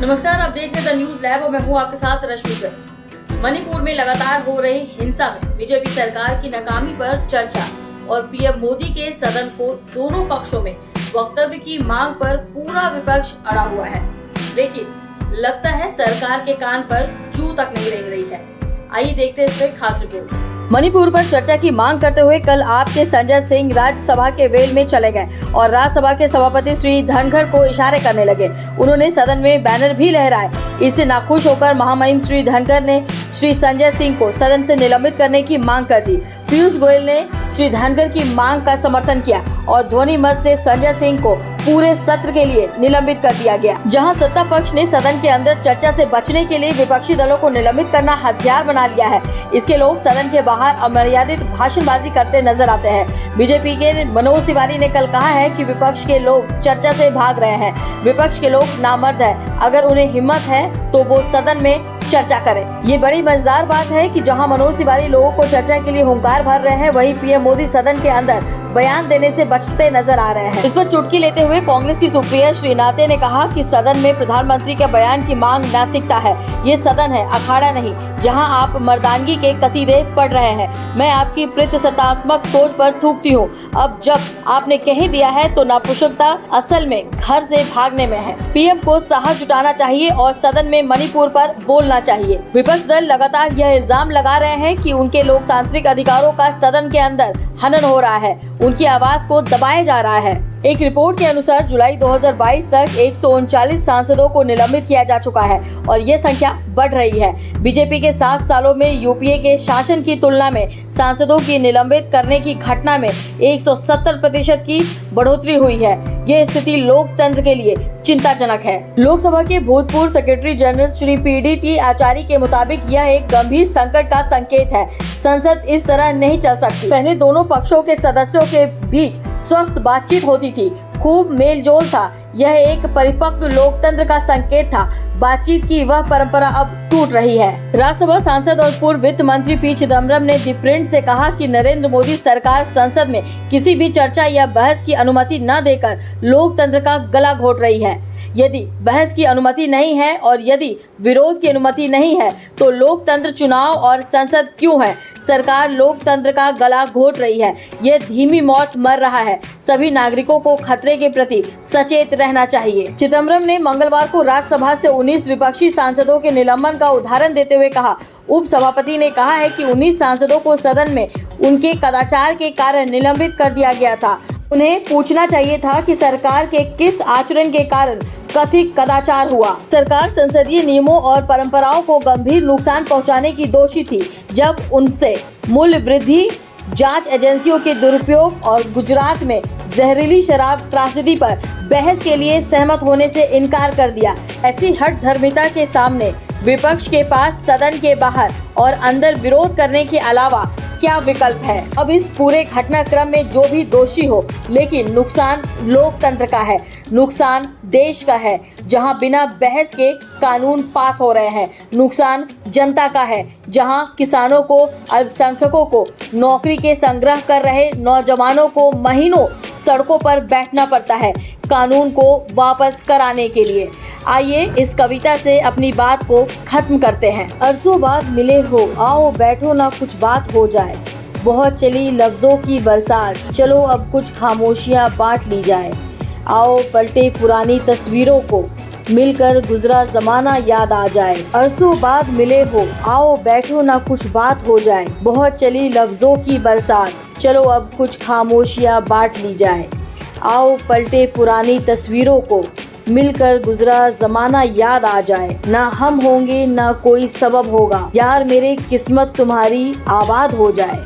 नमस्कार, आप देख रहे हैं द न्यूज लैब और मैं हूं आपके साथ रश्मि चंद। मणिपुर में लगातार हो रही हिंसा में बीजेपी सरकार की नाकामी पर चर्चा और पीएम मोदी के सदन को दोनों पक्षों में वक्तव्य की मांग पर पूरा विपक्ष अड़ा हुआ है, लेकिन लगता है सरकार के कान पर जू तक नहीं रेंग रही है। आइए देखते हैं इसमें खास रिपोर्ट। मणिपुर पर चर्चा की मांग करते हुए कल आपके संजय सिंह राज्यसभा के वेल में चले गए और राज्यसभा के सभापति श्री धनखड़ को इशारे करने लगे। उन्होंने सदन में बैनर भी लहराए। इससे नाखुश होकर महामहिम श्री धनखड़ ने श्री संजय सिंह को सदन से निलंबित करने की मांग कर दी। पीयूष गोयल ने श्री धनखड़ की मांग का समर्थन किया और ध्वनि मत से संजय सिंह को पूरे सत्र के लिए निलंबित कर दिया गया। जहां सत्ता पक्ष ने सदन के अंदर चर्चा से बचने के लिए विपक्षी दलों को निलंबित करना हथियार बना लिया है। इसके लोग सदन के बाहर अमर्यादित भाषणबाजी करते नजर आते हैं। बीजेपी के मनोज तिवारी ने कल कहा है कि विपक्ष के लोग चर्चा से भाग रहे हैं। विपक्ष के लोग नामर्द है, अगर उन्हें हिम्मत है तो वो सदन में चर्चा करें। ये बड़ी मजेदार बात है कि जहां मनोज तिवारी लोगों को चर्चा के लिए हुंकार भर रहे हैं, वहीं पीएम मोदी सदन के अंदर बयान देने से बचते नजर आ रहे हैं। इस पर चुटकी लेते हुए कांग्रेस की सुप्रिया श्रीनाथे ने कहा कि सदन में प्रधानमंत्री के बयान की मांग नैतिकता है। ये सदन है, अखाड़ा नहीं, जहां आप मर्दानगी के कसीदे पढ़ रहे हैं। मैं आपकी प्रतिष्ठात्मक सोच पर थूकती हूं। अब जब आपने कह दिया है तो नापुरुषता असल में घर से भागने में है। पीएम को साहस जुटाना चाहिए और सदन में मणिपुर पर बोलना चाहिए। विपक्ष दल लगातार यह इल्जाम लगा रहे हैं कि उनके लोकतांत्रिक अधिकारों का सदन के अंदर हनन हो रहा है, उनकी आवाज को दबाया जा रहा है। एक रिपोर्ट के अनुसार जुलाई 2022 तक 139 सांसदों को निलंबित किया जा चुका है और ये संख्या बढ़ रही है। बीजेपी के 7 सालों में यूपीए के शासन की तुलना में सांसदों की निलंबित करने की घटना में 170% की बढ़ोतरी हुई है। ये स्थिति लोकतंत्र के लिए चिंताजनक है। लोकसभा के भूतपूर्व सेक्रेटरी जनरल श्री पीडीटी आचार्य के मुताबिक यह एक गंभीर संकट का संकेत है। संसद इस तरह नहीं चल सकती। पहले दोनों पक्षों के सदस्यों के बीच स्वस्थ बातचीत होती थी, खूब मेलजोल था। यह एक परिपक्व लोकतंत्र का संकेत था। बातचीत की वह परंपरा अब टूट रही है। राज्यसभा सांसद और पूर्व वित्त मंत्री पी चिदम्बरम ने दी प्रिंट से कहा कि नरेंद्र मोदी सरकार संसद में किसी भी चर्चा या बहस की अनुमति न देकर लोकतंत्र का गला घोट रही है। यदि बहस की अनुमति नहीं है और यदि विरोध की अनुमति नहीं है तो लोकतंत्र, चुनाव और संसद क्यों है? सरकार लोकतंत्र का गला घोट रही है। यह धीमी मौत मर रहा है। सभी नागरिकों को खतरे के प्रति सचेत रहना चाहिए। चिदम्बरम ने मंगलवार को राज्यसभा से 19 विपक्षी सांसदों के निलंबन का उदाहरण देते हुए कहा, उप सभापति ने कहा है कि 19 सांसदों को सदन में उनके कदाचार के कारण निलंबित कर दिया गया था। उन्हें पूछना चाहिए था कि सरकार के किस आचरण के कारण कथित कदाचार हुआ। सरकार संसदीय नियमों और परंपराओं को गंभीर नुकसान पहुंचाने की दोषी थी जब उनसे मूल्य वृद्धि, जांच एजेंसियों के दुरुपयोग और गुजरात में जहरीली शराब त्रासदी पर बहस के लिए सहमत होने से इनकार कर दिया। ऐसी हठ धर्मिता के सामने विपक्ष के पास सदन के बाहर और अंदर विरोध करने के अलावा क्या विकल्प है? अब इस पूरे घटनाक्रम में जो भी दोषी हो, लेकिन नुकसान लोकतंत्र का है, नुकसान देश का है, जहां बिना बहस के कानून पास हो रहे हैं। नुकसान जनता का है, जहां किसानों को, अल्पसंख्यकों को, नौकरी के संग्रह कर रहे नौजवानों को महीनों सड़कों पर बैठना पड़ता है कानून को वापस कराने के लिए। आइए इस कविता से अपनी बात को खत्म करते हैं। अरसों बाद मिले हो, आओ बैठो ना कुछ बात हो जाए। बहुत चली लफ्जों की बरसात, चलो अब कुछ खामोशियां बांट ली जाए। आओ पलटे पुरानी तस्वीरों को, मिलकर गुजरा जमाना याद आ जाए। अरसों बाद मिले हो, आओ बैठो ना कुछ बात हो जाए। बहुत चली लफ्जों की बरसात, चलो अब कुछ खामोशियां बांट ली जाए। आओ पलटे पुरानी तस्वीरों को, मिलकर गुजरा जमाना याद आ जाए। ना हम होंगे ना कोई सबब होगा, यार मेरे किस्मत तुम्हारी आबाद हो जाए।